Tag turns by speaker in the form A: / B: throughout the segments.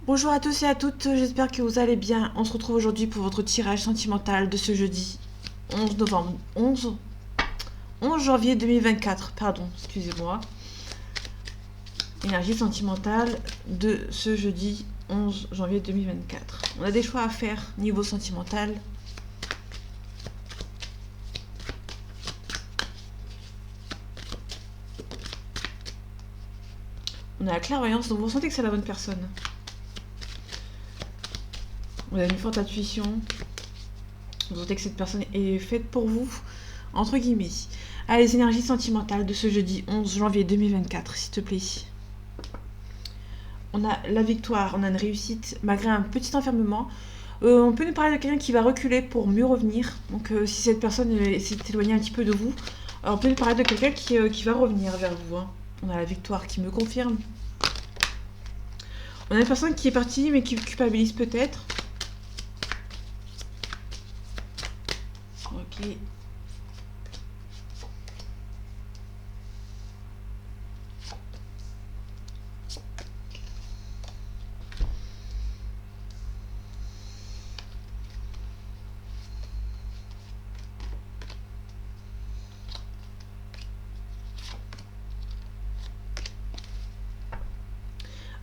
A: Bonjour à tous et à toutes, j'espère que vous allez bien. On se retrouve aujourd'hui pour votre tirage sentimental de ce jeudi 11 novembre, 11 janvier 2024, pardon, excusez-moi. Énergie sentimentale de ce jeudi 11 janvier 2024. On a des choix à faire niveau sentimental. On a la clairvoyance, donc vous sentez que c'est la bonne personne. Vous avez une forte intuition. Vous sentez que cette personne est faite pour vous, entre guillemets. Allez, les énergies sentimentales de ce jeudi 11 janvier 2024, s'il te plaît. On a la victoire, on a une réussite malgré un petit enfermement. On peut nous parler de quelqu'un qui va reculer pour mieux revenir. Donc si cette personne s'est éloignée un petit peu de vous, on peut nous parler de quelqu'un qui va revenir vers vous. Hein. On a la victoire qui me confirme. On a une personne qui est partie mais qui culpabilise peut-être. Ok.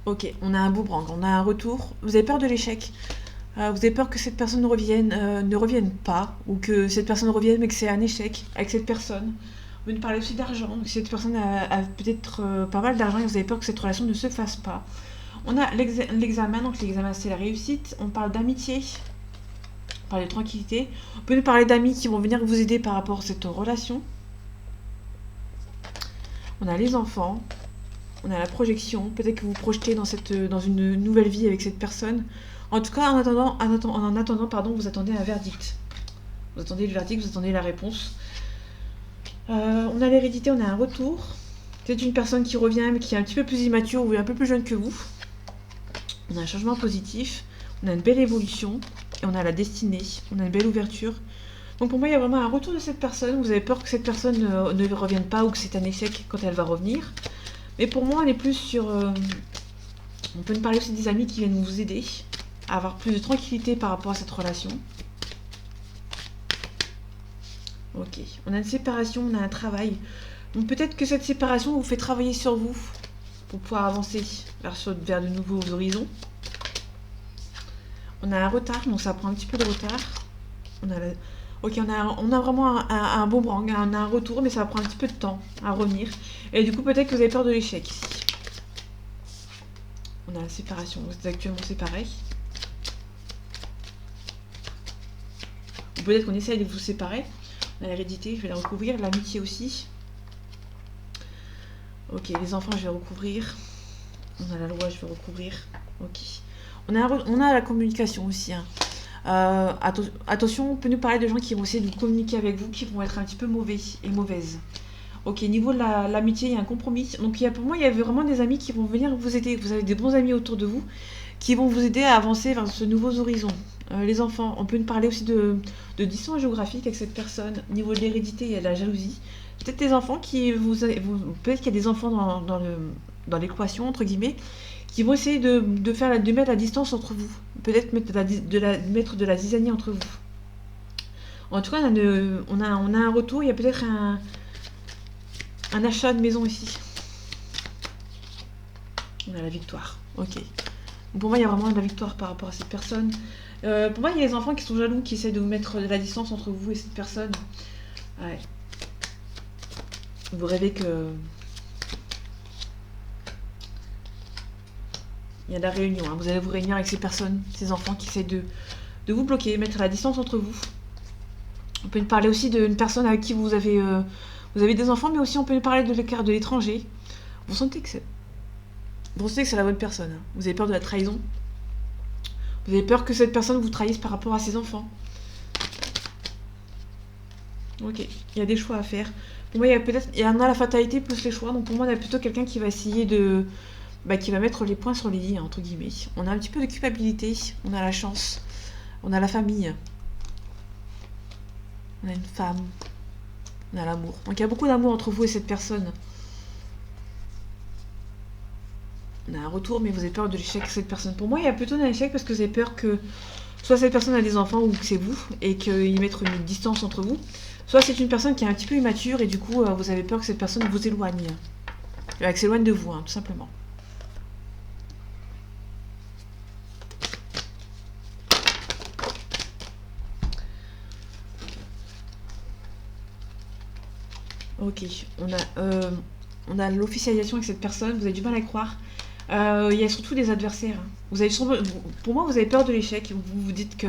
A: Ok, on a un boomerang, on a un retour. Vous avez peur de l'échec. Vous avez peur que cette personne ne revienne pas, ou que cette personne revienne mais que c'est un échec avec cette personne. Vous nous parlez aussi d'argent, que cette personne a peut-être pas mal d'argent et vous avez peur que cette relation ne se fasse pas. On a l'examen, donc l'examen c'est la réussite. On parle d'amitié, on parle de tranquillité. On peut nous parler d'amis qui vont venir vous aider par rapport à cette relation. On a les enfants, on a la projection. Peut-être que vous vous projetez dans une nouvelle vie avec cette personne. En tout cas, en attendant, pardon, vous attendez un verdict. Vous attendez le verdict, vous attendez la réponse. On a l'hérédité, on a un retour. C'est une personne qui revient, mais qui est un petit peu plus immature ou un peu plus jeune que vous. On a un changement positif, on a une belle évolution, et on a la destinée, on a une belle ouverture. Donc pour moi, il y a vraiment un retour de cette personne. Vous avez peur que cette personne ne revienne pas ou que c'est un échec quand elle va revenir. Mais pour moi, on est plus sur... on peut nous parler aussi des amis qui viennent vous aider à avoir plus de tranquillité par rapport à cette relation. Ok, on a une séparation, on a un travail. Donc peut-être que cette séparation vous fait travailler sur vous pour pouvoir avancer vers de nouveaux horizons. On a un retard, donc ça prend un petit peu de retard. Ok, on a vraiment un boomerang, on a un retour, mais ça va prendre un petit peu de temps à revenir. Et du coup, peut-être que vous avez peur de l'échec ici. On a la séparation, vous êtes actuellement séparés. Ou peut-être qu'on essaye de vous séparer. On a l'hérédité, je vais la recouvrir. L'amitié aussi. Ok, les enfants, je vais recouvrir. On a la loi, je vais recouvrir. Ok. On a la communication aussi. Hein. Attention, on peut nous parler de gens qui vont essayer de communiquer avec vous, qui vont être un petit peu mauvais et mauvaises. Ok, niveau de l'amitié, il y a un compromis. Donc pour moi, il y avait vraiment des amis qui vont venir vous aider. Vous avez des bons amis autour de vous qui vont vous aider à avancer vers ce nouveau horizon. Les enfants, on peut nous parler aussi de distance géographique avec cette personne. Niveau de l'hérédité, il y a de la jalousie. Peut-être des enfants peut-être qu'il y a des enfants dans l'équation, entre guillemets, qui vont essayer de mettre la distance entre vous. Peut-être mettre de la zizanie entre vous. En tout cas, on a un retour, il y a peut-être un achat de maison ici. On a la victoire. Ok. Donc pour moi, il y a vraiment de la victoire par rapport à cette personne. Pour moi, il y a les enfants qui sont jaloux, qui essaient de vous mettre de la distance entre vous et cette personne. Ouais. Vous rêvez que... Il y a de la réunion. Hein. Vous allez vous réunir avec ces personnes, ces enfants qui essaient de vous bloquer, mettre la distance entre vous. On peut nous parler aussi d'une personne avec qui vous avez des enfants, mais aussi on peut nous parler de l'écart de l'étranger. Vous sentez que c'est la bonne personne. Hein. Vous avez peur de la trahison. Vous avez peur que cette personne vous trahisse par rapport à ses enfants. Ok, il y a des choix à faire. Pour moi, il y en a la fatalité plus les choix. Donc pour moi, on a plutôt quelqu'un qui va essayer qui va mettre les points sur les i, entre guillemets. On a un petit peu de culpabilité. On a la chance. On a la famille. On a une femme. On a l'amour. Donc il y a beaucoup d'amour entre vous et cette personne. On a un retour, mais vous avez peur de l'échec de cette personne. Pour moi, il y a plutôt un échec parce que vous avez peur que soit cette personne a des enfants ou que c'est vous et qu'ils mettent une distance entre vous. Soit c'est une personne qui est un petit peu immature et du coup, vous avez peur que cette personne vous éloigne. Qu'elle s'éloigne de vous, hein, tout simplement. Ok, on a l'officialisation avec cette personne, vous avez du mal à croire. Il y a surtout des adversaires. Pour moi, vous avez peur de l'échec. Vous vous dites que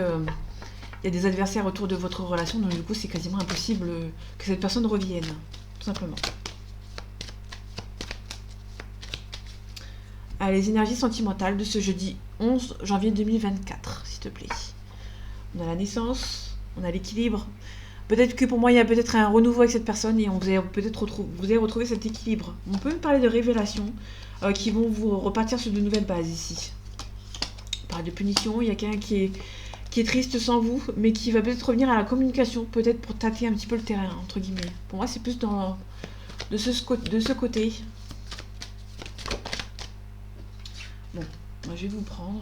A: il y a des adversaires autour de votre relation, donc du coup, c'est quasiment impossible que cette personne revienne, tout simplement. Les énergies sentimentales de ce jeudi 11 janvier 2024, s'il te plaît. On a la naissance, on a l'équilibre. Peut-être que pour moi, il y a peut-être un renouveau avec cette personne et vous allez retrouver cet équilibre. On peut me parler de révélations qui vont vous repartir sur de nouvelles bases ici. On parle de punition, il y a quelqu'un qui est triste sans vous, mais qui va peut-être revenir à la communication, peut-être pour tâter un petit peu le terrain, entre guillemets. Pour moi, c'est plus de ce côté. Bon, moi je vais vous prendre.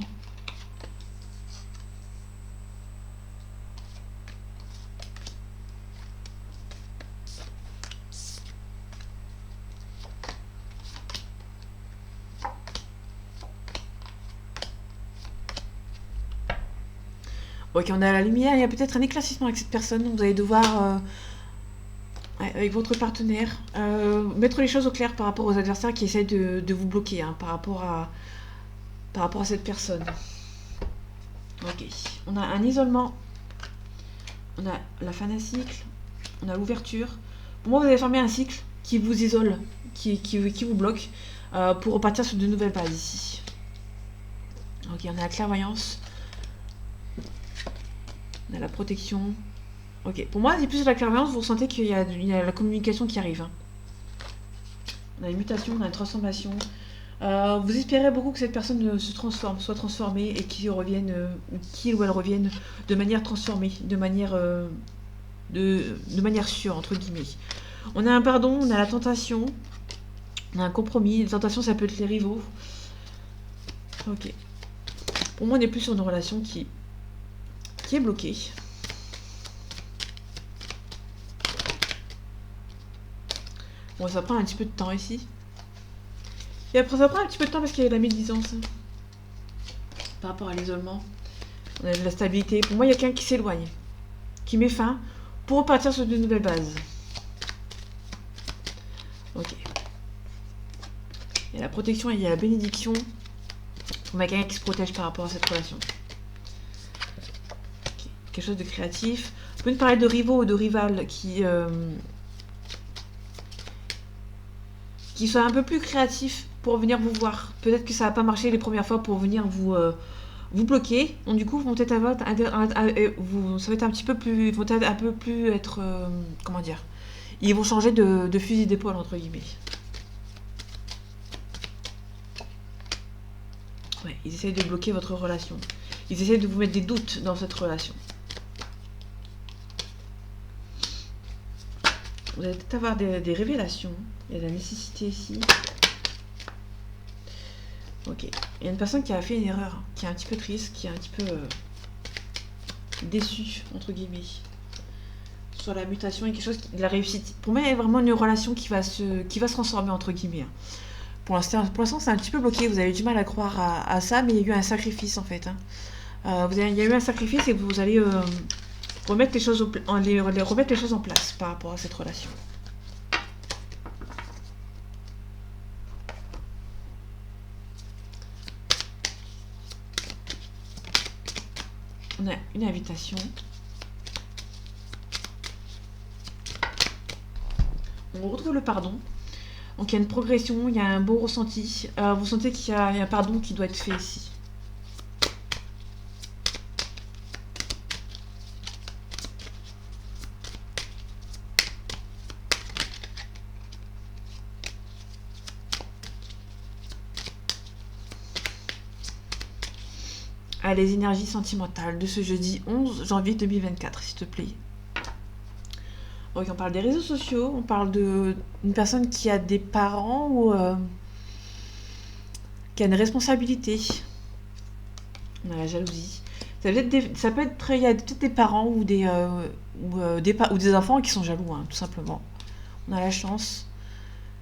A: Ok, on a la lumière, il y a peut-être un éclaircissement avec cette personne, donc vous allez devoir, avec votre partenaire, mettre les choses au clair par rapport aux adversaires qui essaient de vous bloquer, hein, par rapport à cette personne. Ok, on a un isolement, on a la fin d'un cycle, on a l'ouverture. Pour moi, vous avez fermé un cycle qui vous isole, qui vous bloque, pour repartir sur de nouvelles bases ici. Ok, on a la clairvoyance. On a la protection. Ok, pour moi, c'est plus la clairvoyance, vous ressentez qu'il y a la communication qui arrive. Hein. On a une mutation, on a une transformation. Vous espérez beaucoup que cette personne se transforme, soit transformée et qu'il ou elle revienne de manière transformée, de manière sûre, entre guillemets. On a un pardon, on a la tentation, on a un compromis. La tentation, ça peut être les rivaux. Ok. Pour moi, on est plus sur une relation qui est bloquée. Bon, ça prend un petit peu de temps ici. Et après, ça prend un petit peu de temps parce qu'il y a la médisance. Par rapport à l'isolement. On a de la stabilité. Pour moi, il y a quelqu'un qui s'éloigne. Qui met fin pour repartir sur de nouvelles bases. Ok. Il y a la protection et il y a la bénédiction. On a quelqu'un qui se protège par rapport à cette relation. Okay. Quelque chose de créatif. On peut nous parler de rivaux ou de rivales qui soient un peu plus créatifs pour venir vous voir. Peut-être que ça n'a pas marché les premières fois pour venir vous bloquer. Donc du coup, ça va être un petit peu plus, vont être un peu plus être, comment dire, ils vont changer de fusil d'épaule entre guillemets. Ouais, ils essayent de bloquer votre relation. Ils essayent de vous mettre des doutes dans cette relation. Vous allez peut-être avoir des révélations. Il y a de la nécessité ici. Ok. Il y a une personne qui a fait une erreur, qui est un petit peu triste, qui est un petit peu déçue, entre guillemets. Sur la mutation et quelque chose de la réussite. Pour moi, il y a vraiment une relation qui va se transformer, entre guillemets. Pour l'instant, c'est un petit peu bloqué. Vous avez du mal à croire à ça, mais il y a eu un sacrifice, en fait. Hein. Il y a eu un sacrifice et vous allez remettre les choses en place par rapport à cette relation. On a une invitation. On retrouve le pardon. Donc il y a une progression, il y a un beau ressenti. Vous sentez qu'il y a un pardon qui doit être fait ici. Les énergies sentimentales de ce jeudi 11 janvier 2024, s'il te plaît. Donc on parle des réseaux sociaux, on parle d'une personne qui a des parents ou qui a une responsabilité. On a la jalousie. Ça peut être, il y a peut-être des parents ou des enfants qui sont jaloux, hein, tout simplement. On a la chance.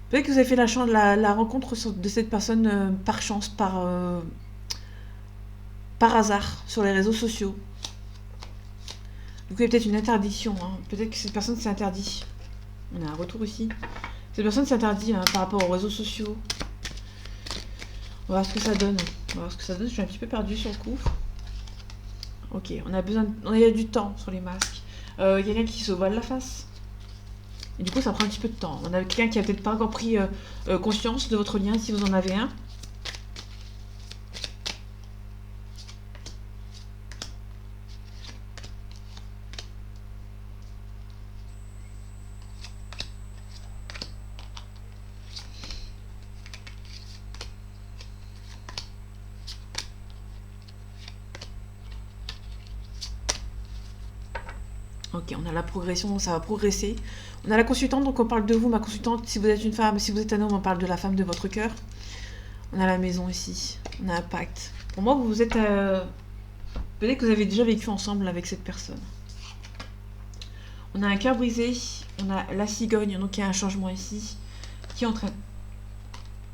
A: Peut-être que vous avez fait la rencontre de cette personne par chance, par hasard, sur les réseaux sociaux. Du coup, il y a peut-être une interdiction. Hein. Peut-être que cette personne s'est interdit. On a un retour ici. Cette personne s'interdit par rapport aux réseaux sociaux. On va voir ce que ça donne. Je suis un petit peu perdue sur le coup. Ok, il y a du temps sur les masques. Il y a quelqu'un qui se voile la face. Et du coup, ça prend un petit peu de temps. On a quelqu'un qui a peut-être pas encore pris conscience de votre lien, si vous en avez un. Ok, on a la progression, ça va progresser. On a la consultante, donc on parle de vous, ma consultante. Si vous êtes une femme, si vous êtes un homme, on parle de la femme de votre cœur. On a la maison ici. On a un pacte. Pour moi, vous êtes... peut-être que vous avez déjà vécu ensemble avec cette personne. On a un cœur brisé. On a la cigogne, donc il y a un changement ici. Qui est en train...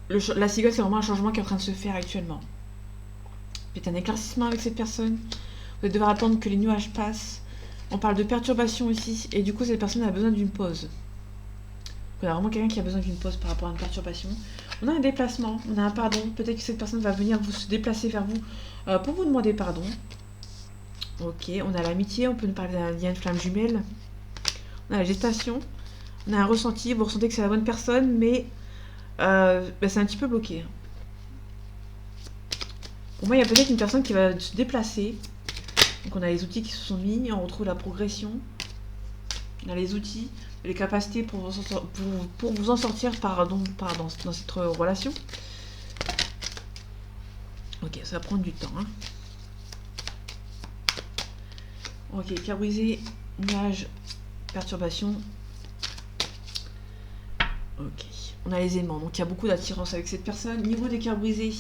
A: La cigogne, c'est vraiment un changement qui est en train de se faire actuellement. Peut-être un éclaircissement avec cette personne. Vous allez devoir attendre que les nuages passent. On parle de perturbation ici, et du coup cette personne a besoin d'une pause. Il y a vraiment quelqu'un qui a besoin d'une pause par rapport à une perturbation. On a un déplacement, on a un pardon. Peut-être que cette personne va venir se déplacer vers vous pour vous demander pardon. Ok, on a l'amitié, on peut nous parler d'un lien de flamme jumelle. On a la gestation, on a un ressenti, vous ressentez que c'est la bonne personne, mais c'est un petit peu bloqué. Pour moi, il y a peut-être une personne qui va se déplacer. Donc on a les outils qui se sont mis, on retrouve la progression, on a les outils, les capacités pour vous en sortir dans cette relation. Ok, ça va prendre du temps. Hein. Ok, cœur brisé, nuage, perturbation. Ok, on a les aimants, donc il y a beaucoup d'attirance avec cette personne. Niveau des cœurs brisés,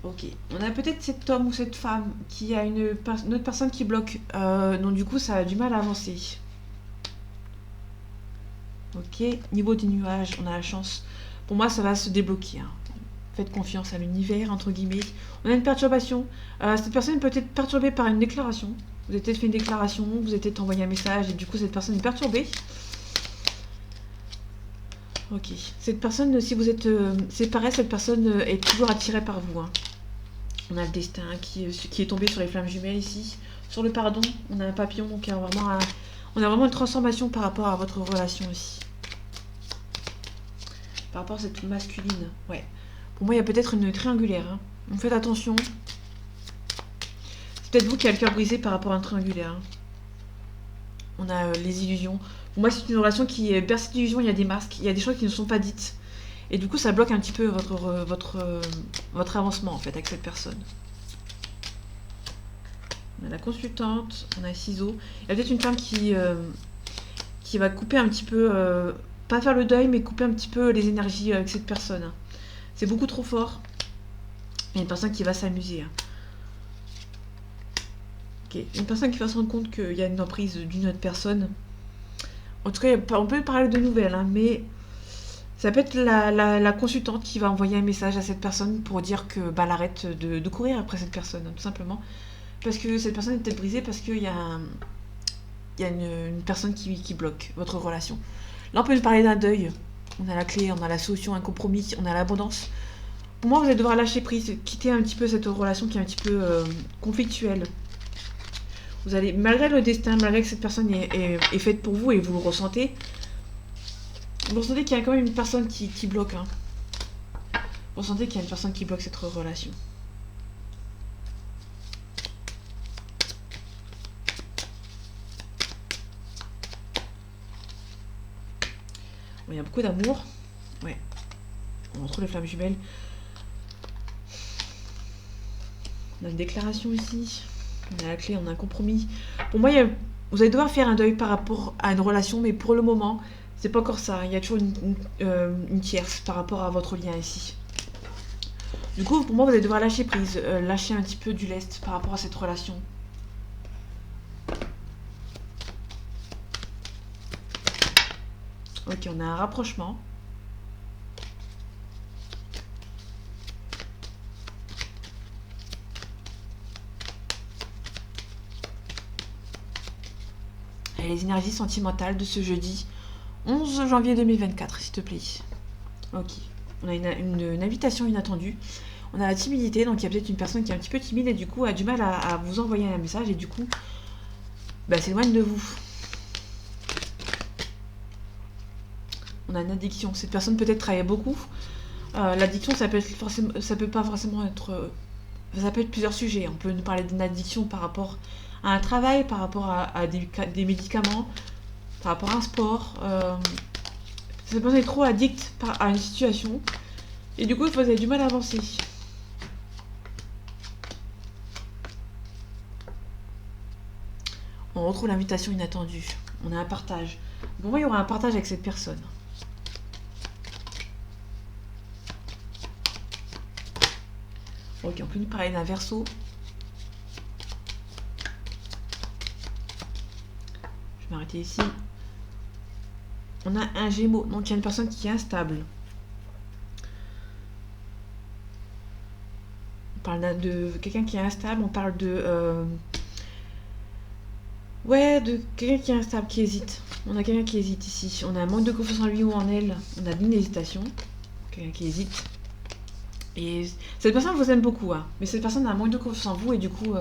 A: ok, on a peut-être cet homme ou cette femme qui a une autre personne qui bloque. Donc du coup, ça a du mal à avancer. Ok, niveau des nuages, on a la chance. Pour moi, ça va se débloquer. Hein. Faites confiance à l'univers, entre guillemets. On a une perturbation. Cette personne peut être perturbée par une déclaration. Vous avez peut-être fait une déclaration, vous avez peut-être envoyé un message et du coup, cette personne est perturbée. Ok, cette personne, si vous êtes séparés, cette personne est toujours attirée par vous. Hein. On a le destin qui est tombé sur les flammes jumelles ici. Sur le pardon, on a un papillon, donc on a vraiment une transformation par rapport à votre relation ici. Par rapport à cette masculine, ouais. Pour moi, il y a peut-être une triangulaire. Hein. Donc faites attention. C'est peut-être vous qui avez le cœur brisé par rapport à un triangulaire. Hein. On a les illusions. Pour moi, c'est une relation qui est bercée d'illusions, il y a des masques, il y a des choses qui ne sont pas dites. Et du coup, ça bloque un petit peu votre avancement, en fait, avec cette personne. On a la consultante, on a les ciseaux. Il y a peut-être une femme qui va couper un petit peu, pas faire le deuil, mais couper un petit peu les énergies avec cette personne. C'est beaucoup trop fort. Il y a une personne qui va s'amuser. Hein. Ok, une personne qui va se rendre compte qu'il y a une emprise d'une autre personne. En tout cas, on peut parler de nouvelles, hein, mais ça peut être la consultante qui va envoyer un message à cette personne pour dire que elle arrête de courir après cette personne, tout simplement. Parce que cette personne est peut-être brisée parce qu'il y a, une personne qui bloque votre relation. Là, on peut nous parler d'un deuil. On a la clé, on a la solution, un compromis, on a l'abondance. Pour moi, vous allez devoir lâcher prise, quitter un petit peu cette relation qui est un petit peu conflictuelle. Vous allez, malgré le destin, malgré que cette personne est faite pour vous et vous le ressentez, vous ressentez qu'il y a quand même une personne qui bloque. Hein. Vous ressentez qu'il y a une personne qui bloque cette relation. Bon, il y a beaucoup d'amour. Ouais. On retrouve les flammes jumelles. On a une déclaration ici. On a la clé, on a un compromis. Pour moi, vous allez devoir faire un deuil par rapport à une relation, mais pour le moment, c'est pas encore ça. Il y a toujours une tierce par rapport à votre lien ici. Du coup, pour moi, vous allez devoir lâcher prise, lâcher un petit peu du lest par rapport à cette relation. Ok, on a un rapprochement. Et les énergies sentimentales de ce jeudi 11 janvier 2024, s'il te plaît. Ok. On a une invitation inattendue. On a la timidité, donc il y a peut-être une personne qui est un petit peu timide et du coup a du mal à vous envoyer un message et du coup s'éloigne de vous. On a une addiction. Cette personne peut-être travaille beaucoup. L'addiction, ça peut pas forcément être. Ça peut être plusieurs sujets. On peut nous parler d'une addiction par rapport à un travail, par rapport à des médicaments, par rapport à un sport. Cette personne est trop addict à une situation et du coup vous avez du mal à avancer. On retrouve l'invitation inattendue. On a un partage. Pour moi, il y aura un partage avec cette personne. Ok, on peut nous parler d'un Verseau. Je vais m'arrêter ici. On a un Gémeaux, donc il y a une personne qui est instable. On parle de quelqu'un qui est instable, on parle de... de quelqu'un qui est instable, qui hésite. On a quelqu'un qui hésite ici. On a un manque de confiance en lui ou en elle. On a une hésitation. Quelqu'un qui hésite. Et cette personne vous aime beaucoup, hein. Mais cette personne a un manque de confiance en vous et du coup,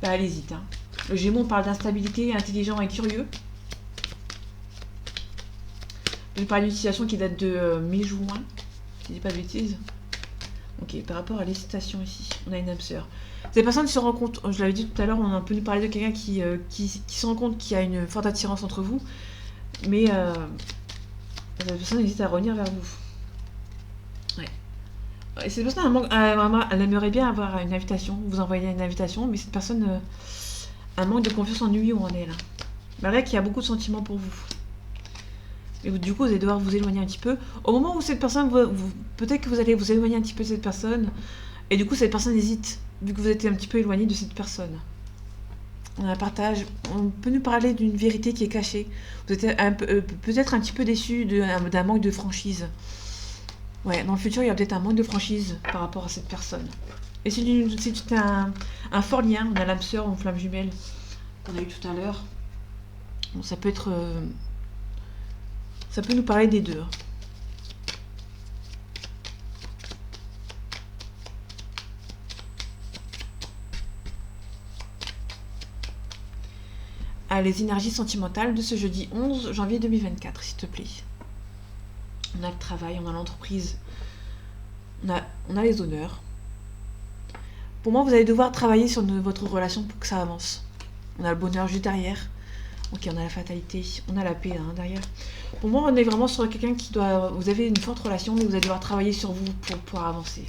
A: elle hésite. Hein. Le Gémeaux, on parle d'instabilité, intelligent et curieux. Je parle d'une situation qui date de mi-juin, si je dis pas de bêtises. Ok, par rapport à l'hésitation ici, on a une âme sœur. Ces personnes se rendent compte, je l'avais dit tout à l'heure, on a un peu parlé de quelqu'un qui se rend compte qu'il y a une forte attirance entre vous, mais cette personne hésite à revenir vers vous. Ouais. Et cette personne, elle aimerait bien avoir une invitation, vous envoyer une invitation, mais cette personne a un manque de confiance en lui ou en elle. Malgré qu'il y a beaucoup de sentiments pour vous. Et du coup, vous allez devoir vous éloigner un petit peu. Au moment où cette personne, peut-être que vous allez vous éloigner un petit peu de cette personne, et du coup, cette personne hésite, vu que vous êtes un petit peu éloigné de cette personne. On a un partage. On peut nous parler d'une vérité qui est cachée. Vous êtes peut-être un petit peu déçu d'un manque de franchise. Ouais, dans le futur, il y a peut-être un manque de franchise par rapport à cette personne. Et c'est un fort lien. On a l'âme sœur ou flamme jumelle qu'on a eu tout à l'heure. Bon, ça peut être... ça peut nous parler des deux. Les énergies sentimentales de ce jeudi 11 janvier 2024, s'il te plaît. On a le travail, on a l'entreprise, on a les honneurs. Pour moi, vous allez devoir travailler sur votre relation pour que ça avance. On a le bonheur juste derrière. Ok, on a la fatalité, on a la paix derrière. Pour moi, on est vraiment sur quelqu'un qui doit... Vous avez une forte relation, mais vous allez devoir travailler sur vous pour pouvoir avancer.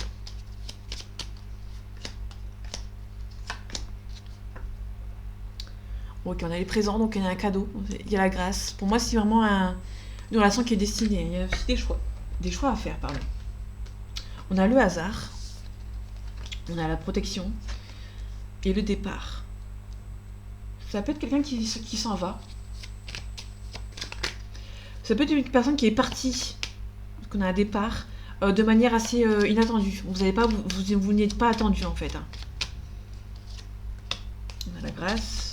A: Ok, on a les présents, donc il y a un cadeau, il y a la grâce. Pour moi, c'est vraiment une relation qui est destinée. Il y a aussi des choix à faire, pardon. On a le hasard, on a la protection et le départ. Ça peut être quelqu'un qui s'en va. Ça peut être une personne qui est partie, parce qu'on a un départ, de manière assez inattendue. Vous n'êtes pas attendu en fait. On a la grâce.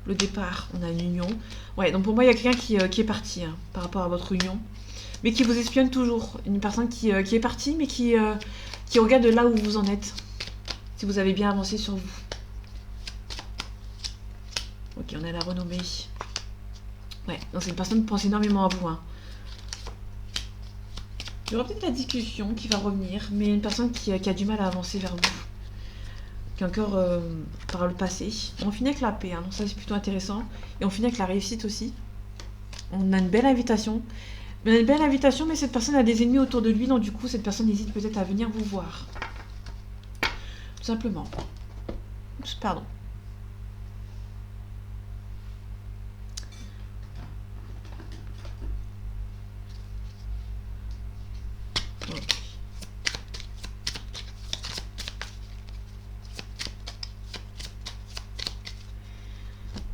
A: Le départ, on a une union. Ouais, donc pour moi, il y a quelqu'un qui est parti par rapport à votre union, mais qui vous espionne toujours. Une personne qui est partie, mais qui regarde là où vous en êtes. Si vous avez bien avancé sur vous. Ok, on a la renommée. Ouais, donc c'est une personne qui pense énormément à vous. Il y aura peut-être la discussion qui va revenir, mais une personne qui a du mal à avancer vers vous. Encore par le passé. On finit avec la paix, donc ça c'est plutôt intéressant. Et on finit avec la réussite aussi. On a une belle invitation. Mais cette personne a des ennemis autour de lui, donc du coup cette personne hésite peut-être à venir vous voir. Tout simplement. Oups, pardon.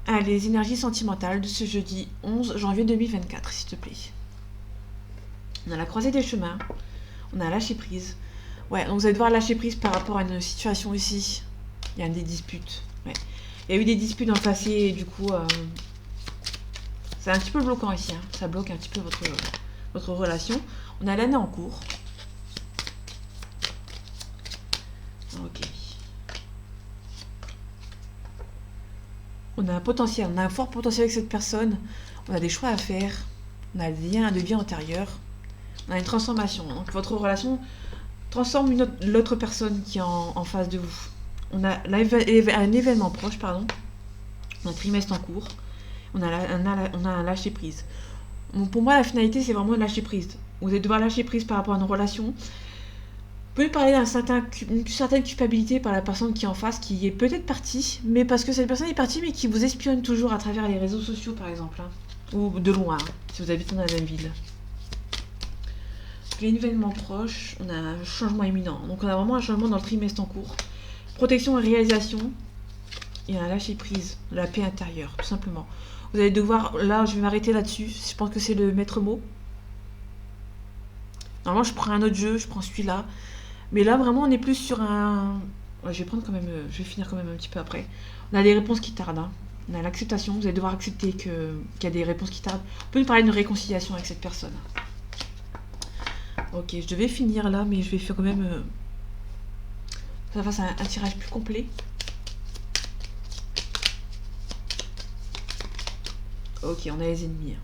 A: Allez, les énergies sentimentales de ce jeudi 11 janvier 2024, s'il te plaît. On a la croisée des chemins. On a lâché prise. Ouais, donc vous allez devoir lâcher prise par rapport à une situation ici. Il y a des disputes. Ouais. Il y a eu des disputes dans le passé et du coup, c'est un petit peu bloquant ici. Hein. Ça bloque un petit peu votre relation. On a l'année en cours. Ok. On a un potentiel, on a un fort potentiel avec cette personne. On a des choix à faire. On a des liens de vie antérieurs. On a une transformation. Donc votre relation transforme l'autre personne qui est en face de vous. On a un événement proche, pardon. On a un trimestre en cours. On a un lâcher prise. Donc pour moi, la finalité, c'est vraiment de lâcher prise. Vous allez devoir lâcher prise par rapport à une relation. Vous pouvez parler d'une certaine culpabilité par la personne qui est en face, qui est peut-être partie, mais parce que cette personne est partie, mais qui vous espionne toujours à travers les réseaux sociaux, par exemple. Hein. Ou de loin, hein, si vous habitez dans la même ville. Les événements proches, on a un changement imminent. Donc on a vraiment un changement dans le trimestre en cours. Protection et réalisation. Et un lâcher prise, la paix intérieure, tout simplement. Vous allez devoir, là je vais m'arrêter là-dessus, je pense que c'est le maître mot. Normalement je prends un autre jeu, je prends celui-là. Mais là vraiment on est plus sur un... Ouais, je vais finir quand même un petit peu après. On a des réponses qui tardent. Hein. On a l'acceptation, vous allez devoir accepter qu'il y a des réponses qui tardent. On peut nous parler d'une réconciliation avec cette personne. Ok, je devais finir là, mais je vais faire quand même... ça fasse un tirage plus complet. Ok, on a les ennemis.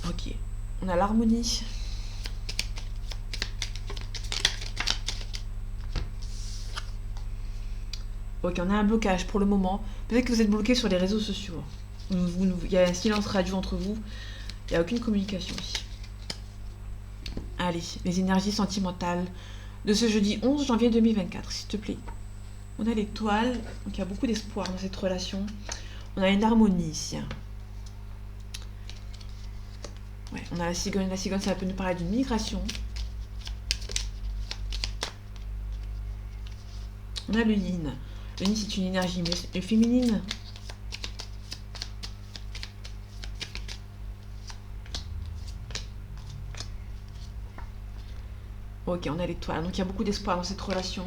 A: Ok, on a l'harmonie. Ok, on a un blocage pour le moment. Peut-être que vous êtes bloqué sur les réseaux sociaux. Il y a un silence radio entre vous. Il n'y a aucune communication ici. Allez, les énergies sentimentales de ce jeudi 11 janvier 2024, s'il te plaît. On a l'étoile, donc il y a beaucoup d'espoir dans cette relation. On a une harmonie ici. Ouais, on a la cigogne. La cigogne, ça peut nous parler d'une migration. On a le yin. Le yin, c'est une énergie féminine. Ok, on a l'étoile. Donc il y a beaucoup d'espoir dans cette relation.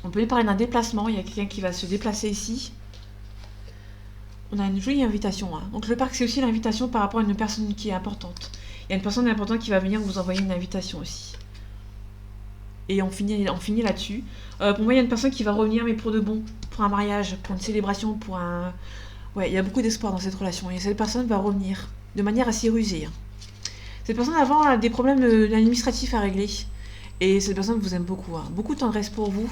A: On peut lui parler d'un déplacement. Il y a quelqu'un qui va se déplacer ici. On a une jolie invitation. Hein. Donc le parc, c'est aussi l'invitation par rapport à une personne qui est importante. Il y a une personne importante qui va venir vous envoyer une invitation aussi. Et on finit là-dessus. Pour moi, il y a une personne qui va revenir, mais pour de bon. Pour un mariage, pour une célébration, pour un... Ouais, il y a beaucoup d'espoir dans cette relation. Et cette personne va revenir de manière assez rusée. Hein. Cette personne avant a des problèmes administratifs à régler. Et cette personne vous aime beaucoup. Hein. Beaucoup de tendresse pour vous.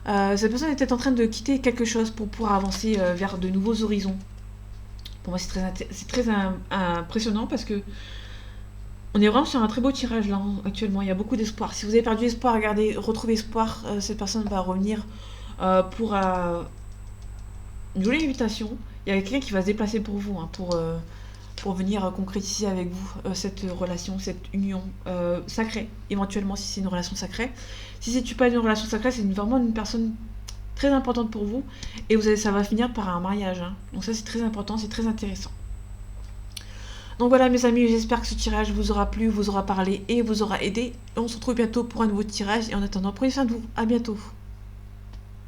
A: Cette personne est peut-être en train de quitter quelque chose pour pouvoir avancer vers de nouveaux horizons. Pour moi, c'est très impressionnant parce que on est vraiment sur un très beau tirage là actuellement. Il y a beaucoup d'espoir. Si vous avez perdu espoir, regardez, retrouvez espoir. Cette personne va revenir pour une jolie invitation. Il y a quelqu'un qui va se déplacer pour vous, hein, pour venir concrétiser avec vous cette relation, cette union sacrée, éventuellement si c'est une relation sacrée. Si c'est pas une relation sacrée, c'est vraiment une personne très importante pour vous, et ça va finir par un mariage. Hein. Donc ça c'est très important, c'est très intéressant. Donc voilà mes amis, j'espère que ce tirage vous aura plu, vous aura parlé et vous aura aidé. On se retrouve bientôt pour un nouveau tirage, et en attendant, prenez soin de vous, à bientôt.